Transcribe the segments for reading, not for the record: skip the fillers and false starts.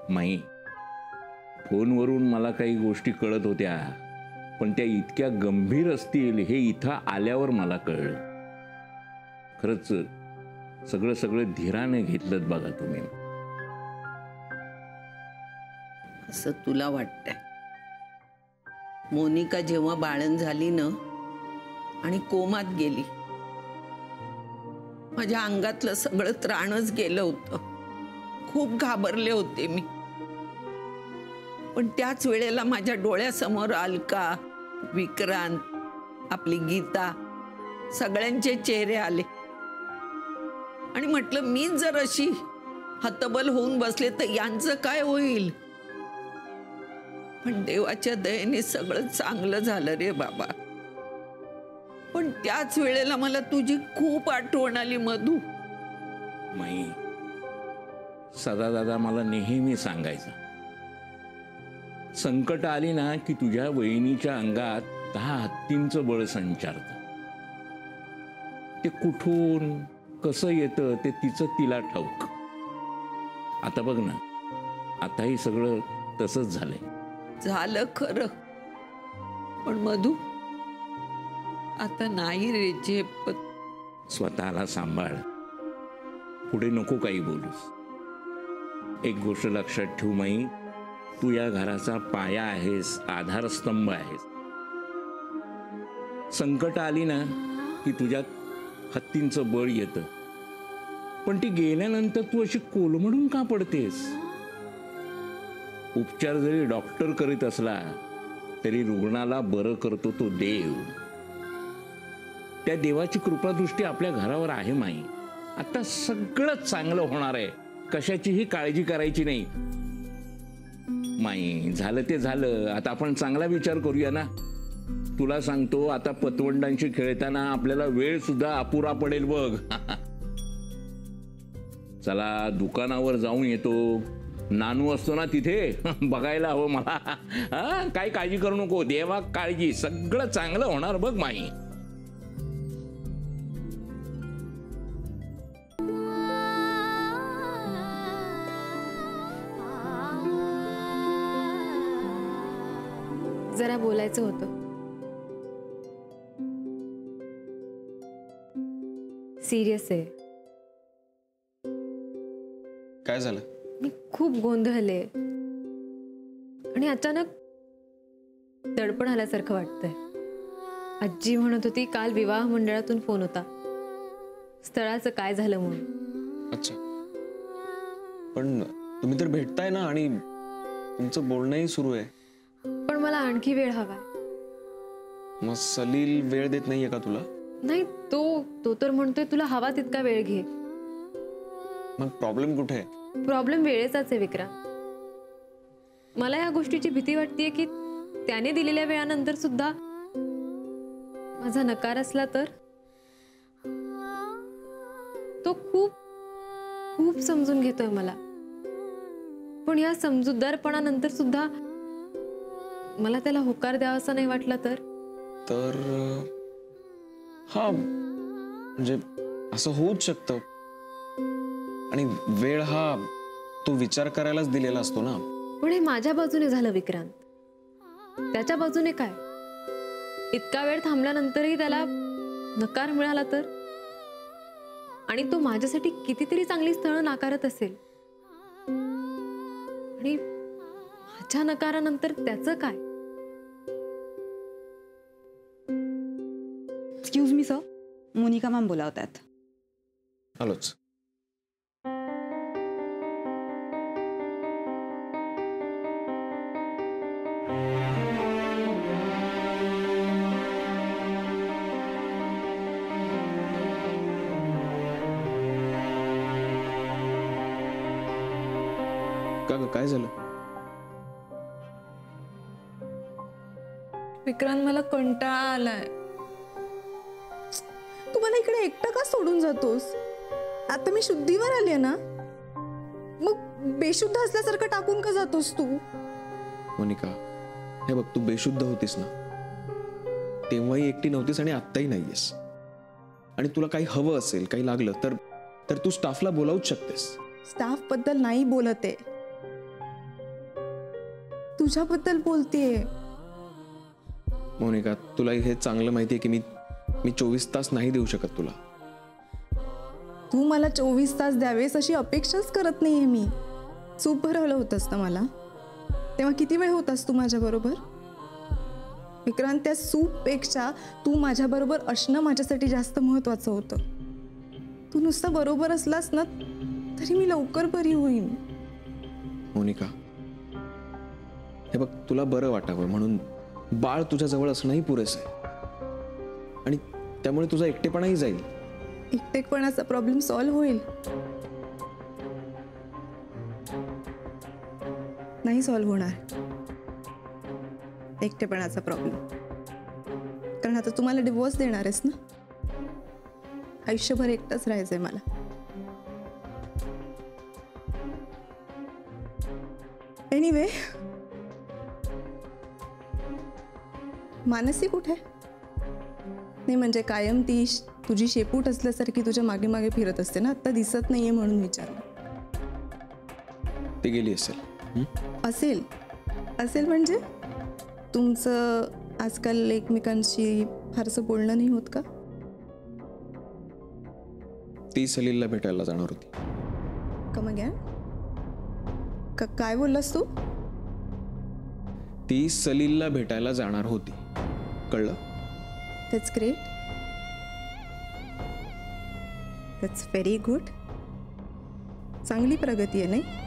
माई, फोनवरून मला काही गोष्टी कळत होत्या, पण त्या इतक्या गंभीर असतील हे इथं आल्यावर मला कळलं. खरंच सगळं सगळं धीराने घेतलं बघा तुम्ही. असं तुला वाटतंय? मोनिका जेव्हा बाळण झाली ना आणि कोमात गेली, माझ्या अंगातलं सगळं त्राणच गेलं होतं. खूप घाबरले होते मी. पण त्याच वेळेला माझ्या डोळ्यासमोर अलका, विक्रांत, आपली गीता सगळ्यांचे चेहरे आले आणि म्हटलं मी जर अशी हतबल होऊन बसले तर यांचं काय होईल. पण देवाच्या दयेने सगळं चांगलं झालं रे बाबा. पण त्याच वेळेला मला तुझी खूप आठवण आली मधू. माई, सदा दादा मला नेहमी सांगायचा, संकट आली ना की तुझ्या वहिनीच्या अंगात 10 हत्तींचं बळ संचारतं. ते कुठून कसं येतं ते तिचं तिला ठाऊक. आता बघ ना, आताही सगळं तसंच झालंय. झालं खरं, पण मधू आता नाही रे झेपत. स्वतःला सांभाळ, पुढे नको काही बोलूस. एक गोष्ट लक्षात ठेव माई, तू या घराचा पाया आहेस, आधारस्तंभ आहेस. संकट आली ना की तुझ्यात हत्तींचं बळ येतं, पण ती गेल्यानंतर तू अशी कोलमडून का पडतेस? उपचार जरी डॉक्टर करीत असला तरी रुग्णाला बरं करतो तो देव. त्या देवाची कृपादृष्टी आपल्या घरावर आहे माई. आता सगळं चांगलं होणार आहे, कशाचीही काळजी करायची नाही. माई, झालं ते झालं, आता आपण चांगला विचार करूया ना. तुला सांगतो, आता पतवंडांशी खेळताना आपल्याला वेळ सुद्धा अपुरा पडेल बघ. चला दुकानावर जाऊन येतो. नानू असतो ना तिथे, बघायला हवं मला. काय काळजी करू नको, देवा काळजी, सगळं चांगलं होणार बघ माई. जरा बोलायचं होतं. सिरियस आहे. काय झालं? मी खूप गोंधळले आणि अचानक दडपण आल्यासारखं वाटतंय. आजी म्हणत होती काल विवाह मंडळातून फोन होता, स्थळाचं काय झालं म्हणून. अच्छा, पण तुम्ही तर भेटताय ना आणि तुमचं बोलणंही सुरू आहे. पण मला आणखी वेळ हवाय. मग सलील वेळ देत नाहीये का तुला? नाही, तो तर म्हणतोय तुला हवा तितका वेळ घे. मग प्रॉब्लेम कुठे आहे? प्रॉब्लेम वेळेचाच आहे विक्रांत. मला या गोष्टीची भीती वाटतेय की त्याने दिलेल्या वेळानंतर सुद्धा माझा नकार असला तर. तो खूप खूप समजून घेतोय मला, पण या समजूतदारपणानंतर सुद्धा मला त्याला होकार द्यावासा नाही वाटला तर. हा, म्हणजे असं होऊच शकतं. आणि वेळ हा तो विचार करायलाच दिलेला असतो ना. पण हे माझ्या बाजूने झालं विक्रांत. त्याच्या बाजूने काय? इतका वेळ थांबल्यानंतरही त्याला नकार मिळाला तर. आणि तो माझ्यासाठी कितीतरी चांगली स्थळं नाकारत असेल, आणि माझ्या नकारानंतर त्याचं काय? Excuse me sir, Monica ma'am बोलावतात. आलोच. काय झालं? विक्रांत, मला कंटाळा आलाय. तू मला इकडे एकटा का सोडून जातोस? आता मी शुद्धीवर आले ना, मग बेशुद्ध असल्यासारखं टाकून का जातोस तू? मोनिका, हे बघ, तू बेशुद्ध होतीस ना, तेव्हाही एकटी नव्हतीस आणि आत्ताही नाहीयेस. आणि तुला काही हवं असेल, काही लागलं तर तू स्टाफला बोलावूच शकतेस. स्टाफ बद्दल नाही बोलत आहे. तुझ्याबद्दल बोलतेय. मोनिका, तुला हे चांगलं माहितीये की मी 24 तास नाही देऊ शकत तुला. तू मला 24 तास द्यावेस अशी अपेक्षाच करत नाहीये मी. सूप भरवलं होतंस ना मला, तेव्हा किती वेळ होतास तू माझ्याबरोबर? विक्रांत, त्या सूपपेक्षा तू माझ्याबरोबर असणं माझ्यासाठी जास्त महत्वाचं होतं. तू नुसता बरोबर असलास ना तरी मी लवकर बरी होईन. मोनिका, हे बघ, तुला बरं वाटावं म्हणून बाळ तुझ्या जवळ असणंही पुरेसं आहे आणि त्यामुळे तुझा एकटेपणाही जाईल. एकटेपणाचा प्रॉब्लेम सॉल्व्ह होईल? नाही सॉल्व्ह होणार एकटेपणाचा प्रॉब्लेम, कारण आता तुम्हाला डिवोर्स देणार आहेस ना. आयुष्यभर एकटंच राहायचंय मला. एनिवे, मानसी कुठे? नाही म्हणजे कायम ती तुझी शेपूट असल्यासारखी तुझ्या मागे मागे फिरत असते ना, आता दिसत नाहीये म्हणून विचारलं. ती गेली असेल. असेल असेल म्हणजे तुमचं आजकाल एकमेकांशी फारसं बोलणं नाही होत का? ती सलीलला भेटायला जाणार होती. Come again? काय बोललास तू? ती सलीलला भेटायला जाणार होती, कळलं? That's great. That's very good. चांगली प्रगती आहे नाही?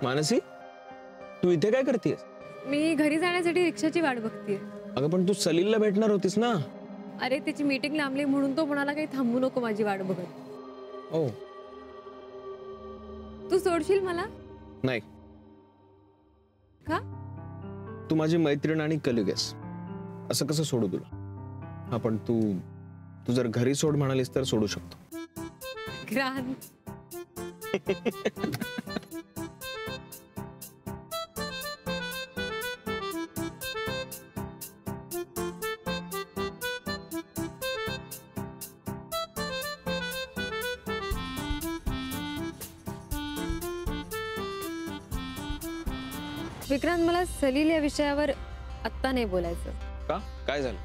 मानसी, तू इथे काय करतेस? मी घरी जाण्यासाठी रिक्षाची वाट बघतेय. अगं पण तू सलीलला भेटणार होतीस ना. अरे त्याची मीटिंग लांबली म्हणून तो म्हणाला काही थांबू नको माझी वाट बघत. ओ तू सोडशील मला? नाही. का? तू माझी मैत्रीण आणि कलिग आहेस, असं कसं सोडू तुला? हा पण तू जर घरी सोड म्हणालीस तर सोडू शकतो. क्रांत, विक्रांत, मला सलील या विषयावर आत्ता नाही बोलायचं. का? काय झालं?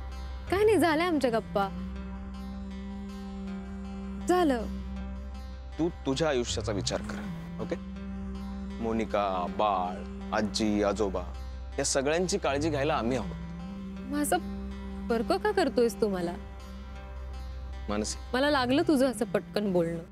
काय नाही, झाल्या आमच्या गप्पा. झालं. तू तुझ्या आयुष्याचा विचार कर, ओके? मोनिका, बाळ, आजी, आजोबा या सगळ्यांची काळजी घ्यायला आम्ही आहोत. मग असं परक का करतोयस तू मला? मानसी, मला लागलं तुझं असं पटकन बोलणं.